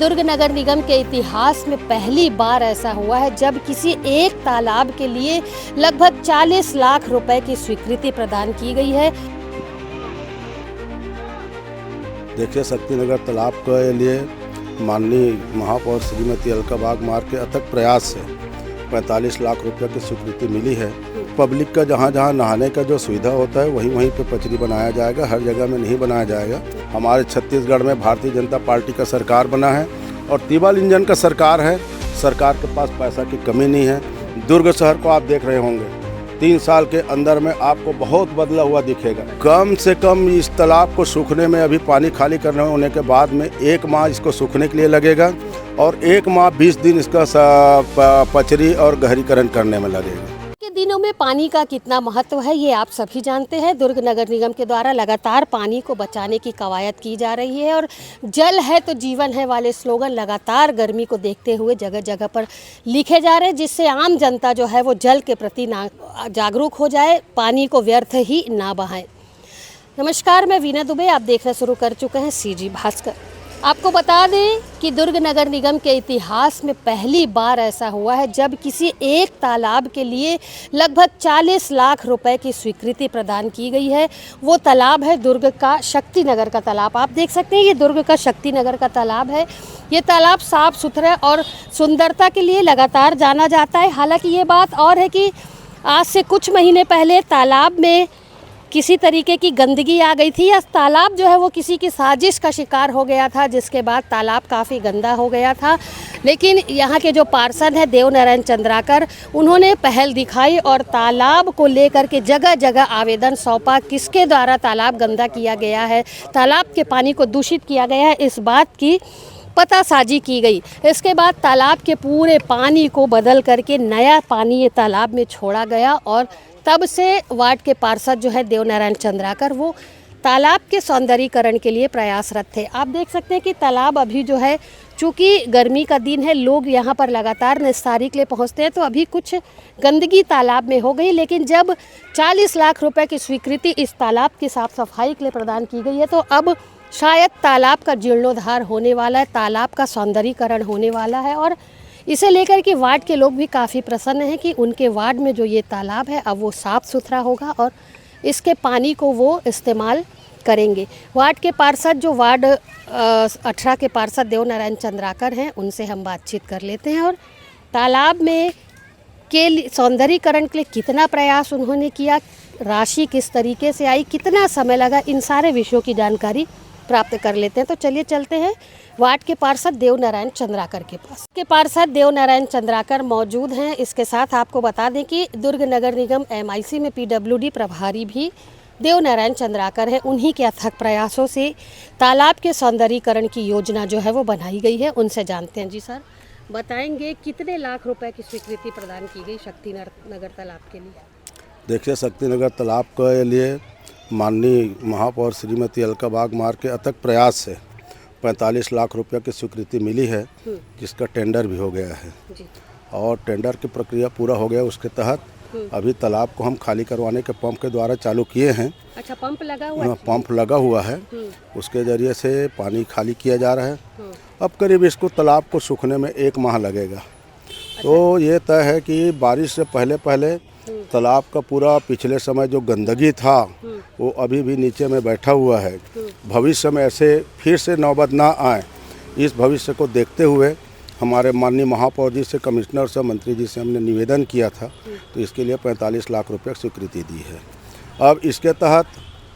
दुर्ग नगर निगम के इतिहास में पहली बार ऐसा हुआ है जब किसी एक तालाब के लिए लगभग 40 लाख रुपए की स्वीकृति प्रदान की गई है। देखिए, शक्तिनगर तालाब के लिए माननीय महापौर श्रीमती अलका वाघमारे के अथक प्रयास से 45 लाख रुपए की स्वीकृति मिली है। पब्लिक का जहाँ जहाँ नहाने का जो सुविधा होता है वहीं पे पचरी बनाया जाएगा, हर जगह में नहीं बनाया जाएगा। हमारे छत्तीसगढ़ में भारतीय जनता पार्टी का सरकार बना है और तिबाल इंजन का सरकार है। सरकार के पास पैसा की कमी नहीं है। दुर्ग शहर को आप देख रहे होंगे, 3 साल के अंदर में आपको बहुत बदला हुआ दिखेगा। कम से कम इस तालाब को सूखने में, अभी पानी खाली करने होने के बाद में 1 माह इसको सूखने के लिए लगेगा और 1 माह 20 दिन इसका पचरी और गहरीकरण करने में लगेगा। के दिनों में पानी का कितना महत्व है ये आप सभी जानते हैं। दुर्ग नगर निगम के द्वारा लगातार पानी को बचाने की कवायद की जा रही है और जल है तो जीवन है वाले स्लोगन लगातार गर्मी को देखते हुए जगह जगह पर लिखे जा रहे हैं, जिससे आम जनता जो है वो जल के प्रति जागरूक हो जाए, पानी को व्यर्थ ही ना बहाए। नमस्कार, मैं वीना दुबे, आप देखना शुरू कर चुके हैं सीजी भास्कर। आपको बता दें कि दुर्ग नगर निगम के इतिहास में पहली बार ऐसा हुआ है जब किसी एक तालाब के लिए लगभग 40 लाख रुपए की स्वीकृति प्रदान की गई है। वो तालाब है दुर्ग का शक्तिनगर का तालाब। आप देख सकते हैं ये दुर्ग का शक्तिनगर का तालाब है। ये तालाब साफ सुथरा और सुंदरता के लिए लगातार जाना जाता है। हालांकि ये बात और है कि आज से कुछ महीने पहले तालाब में किसी तरीके की गंदगी आ गई थी या तालाब जो है वो किसी की साजिश का शिकार हो गया था, जिसके बाद तालाब काफ़ी गंदा हो गया था। लेकिन यहाँ के जो पार्षद हैं देवनारायण चंद्राकर, उन्होंने पहल दिखाई और तालाब को लेकर के जगह जगह आवेदन सौंपा। किसके द्वारा तालाब गंदा किया गया है, तालाब के पानी को दूषित किया गया है, इस बात की पतासाजी की गई। इसके बाद तालाब के पूरे पानी को बदल करके नया पानी ये तालाब में छोड़ा गया और तब से वार्ड के पार्षद जो है देवनारायण चंद्राकर वो तालाब के सौंदर्यीकरण के लिए प्रयासरत थे। आप देख सकते हैं कि तालाब अभी जो है, चूँकि गर्मी का दिन है, लोग यहाँ पर लगातार निस्तारी के लिए पहुँचते हैं, तो अभी कुछ गंदगी तालाब में हो गई। लेकिन जब 40 लाख रुपए की स्वीकृति इस तालाब की साफ सफाई के लिए प्रदान की गई है तो अब शायद तालाब का जीर्णोद्धार होने वाला है, तालाब का सौंदर्यीकरण होने वाला है और इसे लेकर के वार्ड के लोग भी काफ़ी प्रसन्न हैं कि उनके वार्ड में जो ये तालाब है अब वो साफ़ सुथरा होगा और इसके पानी को वो इस्तेमाल करेंगे। वार्ड के पार्षद जो वार्ड 18 के पार्षद देवनारायण चंद्राकर हैं, उनसे हम बातचीत कर लेते हैं और तालाब में के सौंदर्यीकरण के लिए कितना प्रयास उन्होंने किया, राशि किस तरीके से आई, कितना समय लगा, इन सारे विषयों की जानकारी प्राप्त कर लेते हैं। तो चलिए चलते हैं वार्ड के पार्षद देवनारायण चंद्राकर के पास। के पार्षद देवनारायण चंद्राकर मौजूद हैं। इसके साथ आपको बता दें कि दुर्ग नगर निगम MIC में PWD प्रभारी भी देवनारायण चंद्राकर है। उन्हीं के अथक प्रयासों से तालाब के सौंदर्यीकरण की योजना जो है वो बनाई गई है। उनसे जानते हैं। जी सर, बताएंगे कितने लाख रुपए की स्वीकृति प्रदान की गई शक्तिनगर तालाब के लिए? देखिए, शक्तिनगर तालाब के लिए माननीय महापौर श्रीमती अलका वाघमारे के अथक प्रयास से 45 लाख रुपए की स्वीकृति मिली है, जिसका टेंडर भी हो गया है और टेंडर की प्रक्रिया पूरा हो गया। उसके तहत अभी तालाब को हम खाली करवाने के पंप के द्वारा चालू किए हैं। अच्छा, पंप लगा हुआ है? पंप लगा हुआ है, उसके ज़रिए से पानी खाली किया जा रहा है। अब करीब इसको तालाब को सूखने में 1 माह लगेगा। तो ये तय है कि बारिश से पहले पहले तालाब का पूरा पिछले समय जो गंदगी था वो अभी भी नीचे में बैठा हुआ है। भविष्य में ऐसे फिर से नौबत ना आए, इस भविष्य को देखते हुए हमारे माननीय महापौर जी से, कमिश्नर से, मंत्री जी से हमने निवेदन किया था, तो इसके लिए 45 लाख रुपए की स्वीकृति दी है। अब इसके तहत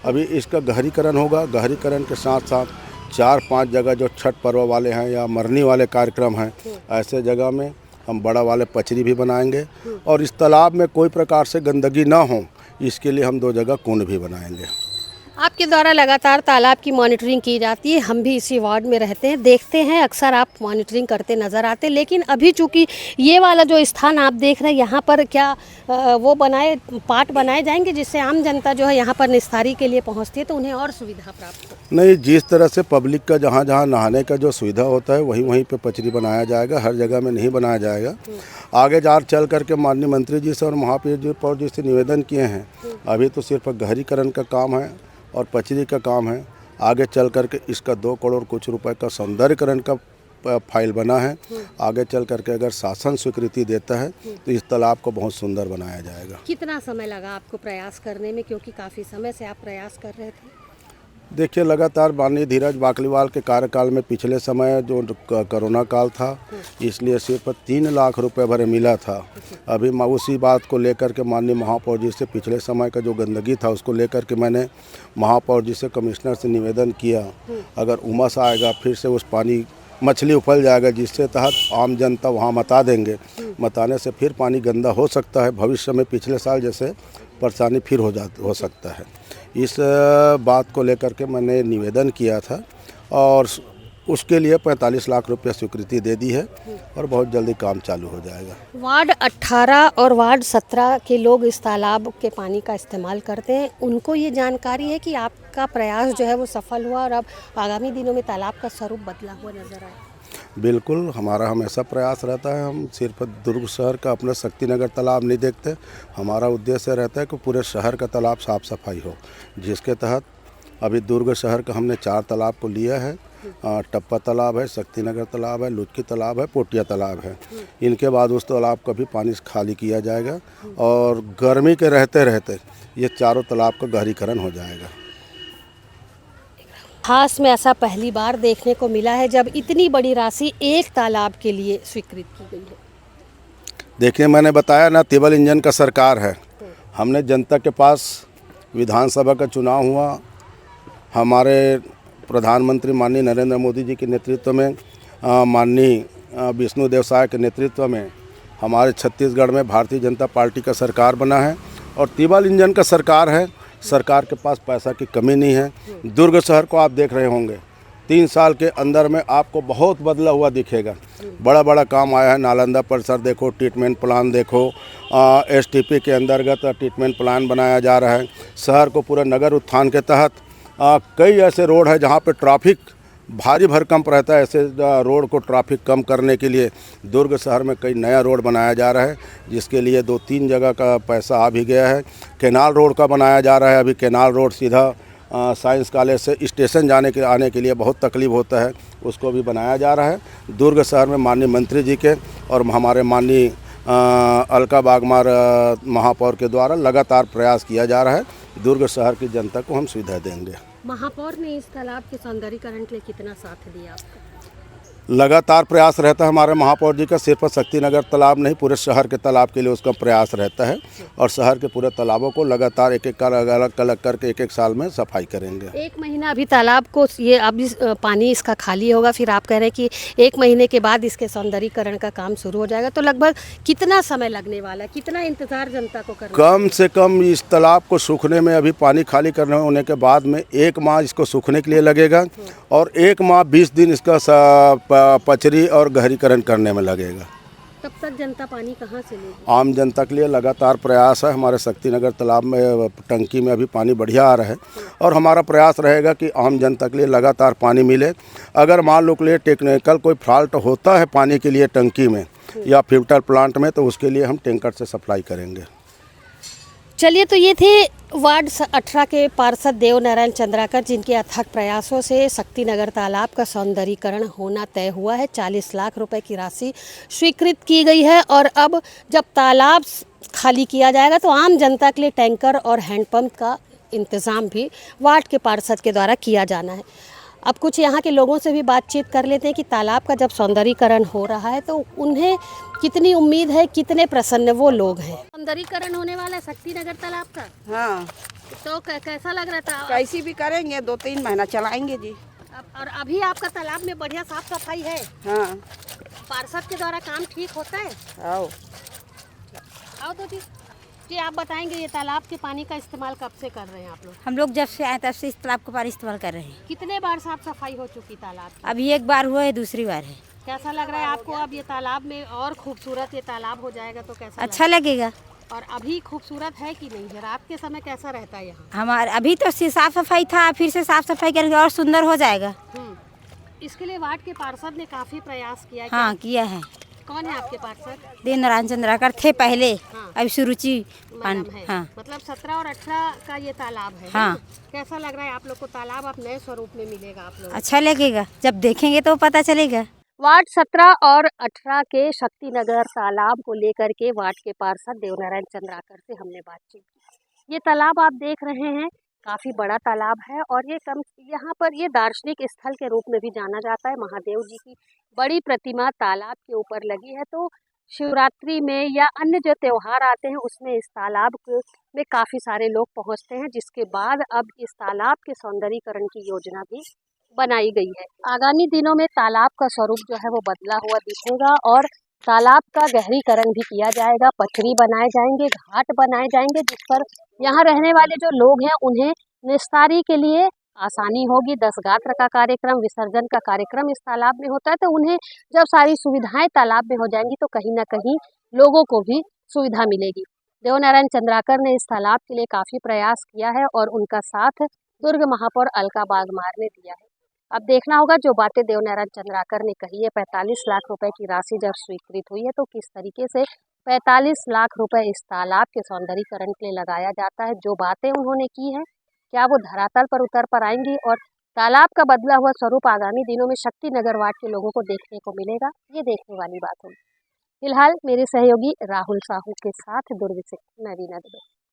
अभी इसका गहरीकरण होगा। गहरीकरण के साथ साथ 4-5 जगह जो छठ पर्व वाले हैं या मरनी वाले कार्यक्रम हैं, ऐसे जगह में हम बड़ा वाले पचरी भी बनाएंगे और इस तालाब में कोई प्रकार से गंदगी ना हो, इसके लिए हम 2 जगह कुंड भी बनाएंगे। आपके द्वारा लगातार तालाब की मॉनिटरिंग की जाती है। हम भी इसी वार्ड में रहते हैं, देखते हैं, अक्सर आप मॉनिटरिंग करते नज़र आते हैं। लेकिन अभी चूँकि ये वाला जो स्थान आप देख रहे हैं, यहाँ पर क्या वो पार्ट बनाए जाएंगे जिससे आम जनता जो है यहाँ पर निस्तारी के लिए पहुँचती है तो उन्हें और सुविधा प्राप्त हो? नहीं, जिस तरह से पब्लिक का जहाँ जहाँ नहाने का जो सुविधा होता है वहीं पे पचरी बनाया जाएगा, हर जगह में नहीं बनाया जाएगा। आगे चल करके माननीय मंत्री जी से और महापौर जी से निवेदन किए हैं। अभी तो सिर्फ गहरीकरण का काम है और पचरी का काम है। आगे चल करके इसका 2 करोड़ कुछ रुपए का सौंदर्यीकरण का फाइल बना है। आगे चल करके अगर शासन स्वीकृति देता है तो इस तालाब को बहुत सुंदर बनाया जाएगा। कितना समय लगा आपको प्रयास करने में, क्योंकि काफ़ी समय से आप प्रयास कर रहे थे? देखिए, लगातार माननीय धीरज बाकलीवाल के कार्यकाल में पिछले समय जो कोरोना काल था, इसलिए सिर्फ 3 लाख रुपए भरे मिला था। अभी मैं उसी बात को लेकर के माननीय महापौर जी से पिछले समय का जो गंदगी था उसको लेकर के मैंने महापौर जी से, कमिश्नर से निवेदन किया, अगर उमस आएगा फिर से उस पानी मछली उफल जाएगा, जिससे तहत आम जनता वहाँ मता देंगे। मताने से फिर पानी गंदा हो सकता है, भविष्य में पिछले साल जैसे परेशानी फिर हो सकता है। इस बात को लेकर के मैंने निवेदन किया था और उसके लिए 45 लाख रुपया स्वीकृति दे दी है और बहुत जल्दी काम चालू हो जाएगा। वार्ड 18 और वार्ड 17 के लोग इस तालाब के पानी का इस्तेमाल करते हैं, उनको ये जानकारी है कि आपका प्रयास जो है वो सफल हुआ और अब आगामी दिनों में तालाब का स्वरूप बदला हुआ नजर आए? बिल्कुल, हमारा हमेशा प्रयास रहता है। हम सिर्फ दुर्ग शहर का अपना शक्तिनगर तालाब नहीं देखते, हमारा उद्देश्य रहता है कि पूरे शहर का तालाब साफ़ सफाई हो, जिसके तहत अभी दुर्ग शहर का हमने 4 तालाब को लिया है। टप्पा तालाब है, शक्तिनगर तालाब है, लुटकी तालाब है, पोटिया तालाब है। इनके बाद उस तालाब का भी पानी खाली किया जाएगा और गर्मी के रहते रहते ये चारों तालाब का गहरीकरण हो जाएगा। खास में ऐसा पहली बार देखने को मिला है जब इतनी बड़ी राशि एक तालाब के लिए स्वीकृत की गई है। देखिए, मैंने बताया ना, तिबल इंजन का सरकार है। हमने जनता के पास, विधानसभा का चुनाव हुआ, हमारे प्रधानमंत्री माननीय नरेंद्र मोदी जी के नेतृत्व में, माननीय विष्णुदेव साय के नेतृत्व में हमारे छत्तीसगढ़ में भारतीय जनता पार्टी का सरकार बना है और तिबल इंजन का सरकार है। सरकार के पास पैसा की कमी नहीं है। दुर्ग शहर को आप देख रहे होंगे, 3 साल के अंदर में आपको बहुत बदला हुआ दिखेगा। बड़ा बड़ा काम आया है। नालंदा परिसर देखो, ट्रीटमेंट प्लान देखो, STP के अंतर्गत ट्रीटमेंट प्लान बनाया जा रहा है। शहर को पूरा नगर उत्थान के तहत कई ऐसे रोड है जहाँ पे ट्रैफिक भारी भरकम रहता है। ऐसे रोड को ट्रैफिक कम करने के लिए दुर्ग शहर में कई नया रोड बनाया जा रहा है, जिसके लिए 2-3 जगह का पैसा आ भी गया है। कैनाल रोड का बनाया जा रहा है। अभी कैनाल रोड सीधा साइंस कॉलेज से स्टेशन आने के लिए बहुत तकलीफ होता है, उसको भी बनाया जा रहा है। दुर्ग शहर में माननीय मंत्री जी के और हमारे माननीय अलका बागमार महापौर के द्वारा लगातार प्रयास किया जा रहा है। दुर्ग शहर की जनता को हम सुविधा देंगे। महापौर ने इस तालाब के सौंदर्यीकरण के लिए कितना साथ दिया आपका? लगातार प्रयास रहता है हमारे महापौर जी का। सिर्फ शक्तिनगर तालाब नहीं, पूरे शहर के तालाब के लिए उसका प्रयास रहता है और शहर के पूरे तालाबों को लगातार एक-एक अलग करके एक साल में सफाई करेंगे। 1 महीना अभी तालाब को ये अभी पानी इसका खाली होगा, फिर आप कह रहे हैं कि 1 महीने के बाद इसके सौंदर्यीकरण का काम शुरू हो जाएगा, तो लगभग कितना समय लगने वाला है? कितना इंतजार जनता को करना? कम से कम इस तालाब को सूखने में, अभी पानी खाली करने होने के बाद में 1 माह इसको सूखने के लिए लगेगा और 1 माह 20 दिन इसका पचरी और गहरीकरण करने में लगेगा। तब तक जनता पानी कहाँ से लेगी? आम जनता के लिए लगातार प्रयास है। हमारे शक्तिनगर तालाब में टंकी में अभी पानी बढ़िया आ रहा है और हमारा प्रयास रहेगा कि आम जनता के लिए लगातार पानी मिले। अगर मान लो कि टेक्निकल कोई फॉल्ट होता है पानी के लिए टंकी में या फिल्टर प्लांट में, तो उसके लिए हम टैंकर से सप्लाई करेंगे। चलिए, तो ये थे वार्ड 18 के पार्षद देव नारायण चंद्राकर, जिनके अथक प्रयासों से शक्तिनगर तालाब का सौंदर्यीकरण होना तय हुआ है। 40 लाख रुपए की राशि स्वीकृत की गई है और अब जब तालाब खाली किया जाएगा तो आम जनता के लिए टैंकर और हैंडपंप का इंतज़ाम भी वार्ड के पार्षद के द्वारा किया जाना है। अब कुछ यहाँ के लोगों से भी बातचीत कर लेते हैं कि तालाब का जब सौंदर्यीकरण हो रहा है तो उन्हें कितनी उम्मीद है, कितने प्रसन्न वो लोग हैं। सौंदर्यीकरण होने वाला है शक्तिनगर तालाब का। हाँ, तो कैसा लग रहा था? कैसी भी करेंगे, 2-3 महीना चलाएंगे जी। और अभी आपका तालाब में बढ़िया साफ सफाई है? हाँ। पार्षद के द्वारा काम ठीक होता है? आओ तो जी आप बताएंगे, ये तालाब के पानी का इस्तेमाल कब से कर रहे हैं आप लोग? हम लोग जब से आए तब से इस तालाब का पानी इस्तेमाल कर रहे हैं। कितने बार साफ सफाई हो चुकी तालाब की? अभी 1 बार हुआ है, दूसरी बार है। कैसा लग रहा है आपको? अब ये तालाब में और खूबसूरत ये तालाब हो जाएगा तो कैसा अच्छा लगेगा। और अभी खूबसूरत है कि नहीं है? रात के समय कैसा रहता है यहाँ? हमारे अभी तो साफ सफाई था, फिर से साफ सफाई करेंगे और सुंदर हो जाएगा। इसके लिए वार्ड के पार्षद ने काफी प्रयास किया है। हाँ, किया है। कौन है आपके पार्षद? देव नारायण चंद्राकर थे पहले। हाँ। अभी सुरुचि मैडम है। हाँ। मतलब 17 और 18 का ये तालाब है। हाँ। कैसा लग रहा है आप लोग को तालाब? अब नए स्वरूप में मिलेगा आप लोग? अच्छा लगेगा, जब देखेंगे तो पता चलेगा। वार्ड 17 और 18 के शक्तिनगर तालाब को लेकर के वार्ड के पार्षद देवनारायण चंद्राकर से हमने बातचीत की। ये तालाब आप देख रहे हैं, काफ़ी बड़ा तालाब है और यहाँ पर ये दार्शनिक स्थल के रूप में भी जाना जाता है। महादेव जी की बड़ी प्रतिमा तालाब के ऊपर लगी है, तो शिवरात्रि में या अन्य जो त्यौहार आते हैं उसमें इस तालाब में काफ़ी सारे लोग पहुँचते हैं, जिसके बाद अब इस तालाब के सौंदर्यीकरण की योजना भी बनाई गई है। आगामी दिनों में तालाब का स्वरूप जो है वो बदला हुआ दिखेगा और तालाब का गहरीकरण भी किया जाएगा, पटरी बनाए जाएंगे, घाट बनाए जाएंगे, जिस पर यहाँ रहने वाले जो लोग हैं उन्हें निस्तारी के लिए आसानी होगी। 10 गात्र का कार्यक्रम, विसर्जन का कार्यक्रम इस तालाब में होता है, तो उन्हें जब सारी सुविधाएं तालाब में हो जाएंगी तो कहीं ना कहीं लोगों को भी सुविधा मिलेगी। देवनारायण चंद्राकर ने इस तालाब के लिए काफ़ी प्रयास किया है और उनका साथ दुर्ग महापौर अलका बागमार ने दिया है। अब देखना होगा जो बातें देवनारायण चंद्राकर ने कही है। 45 लाख रुपए की राशि जब स्वीकृत हुई है तो किस तरीके से 45 लाख रुपए इस तालाब के सौंदर्यीकरण के लिए लगाया जाता है, जो बातें उन्होंने की हैं क्या वो धरातल पर उतर पर आएंगी और तालाब का बदला हुआ स्वरूप आगामी दिनों में शक्तिनगर वार्ड के लोगों को देखने को मिलेगा, ये देखने वाली बात होगी। फिलहाल मेरे सहयोगी राहुल साहू के साथ दुर्ग से मैं वीना दुबे।